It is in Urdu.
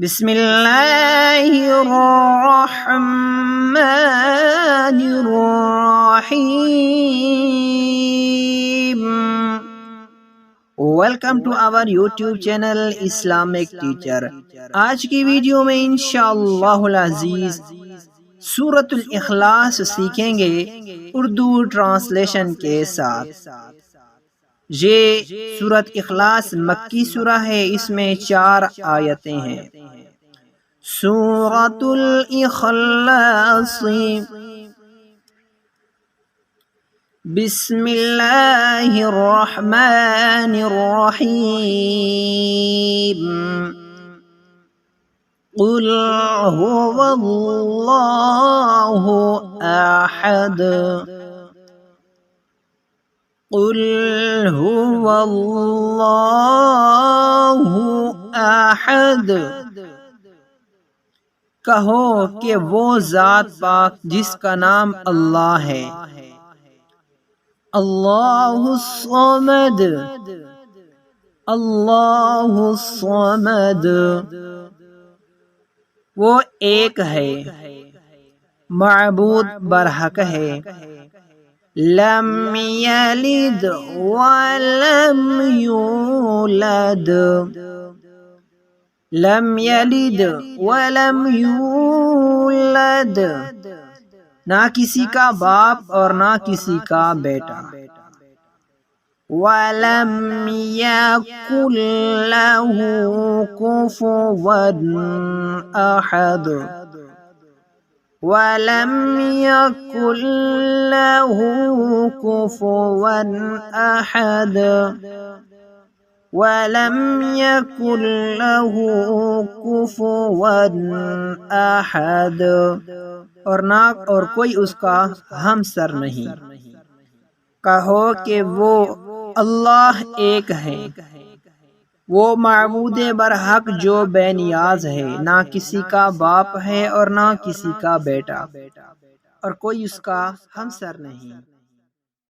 بسم اللہ الرحمن الرحیم۔ Welcome to our YouTube channel Islamic teacher. آج کی ویڈیو میں انشاءاللہ العزیز سورۃ الاخلاص سیکھیں گے اردو ٹرانسلیشن کے ساتھ۔ یہ سورۃ اخلاص مکی سورہ ہے، اس میں 4 آیتیں ہیں۔ سورۃ الاخلاص بسم اللہ الرحمن الرحیم۔ قل هو اللہ احد، قل هو اللہ احد، کہو کہ وہ ذات پاک جس کا نام اللہ ہے۔ اللہ الصمد، اللہ الصمد، وہ ایک ہے، معبود برحق ہے۔ لم یلد ولم یولد، لم یلد ولم یولد، نہ کسی کا باپ اور نہ کسی کا بیٹا۔ وَلَمْ يَكُنْ لَهُ كُفُوًا أَحَدٌ، وَلَمْ يَكُنْ لَهُ كُفُوًا أَحَدٌ، وَلَمْ يَكُنْ لَهُ كُفُوًا أَحَدٌ، اور کوئی اس کا ہمسر نہیں۔ کہو کہ وہ اللہ ایک ہے، وہ معبود برحق جو بے نیاز ہے، نہ کسی کا باپ ہے اور نہ کسی کا بیٹا، اور کوئی اس کا ہمسر نہیں۔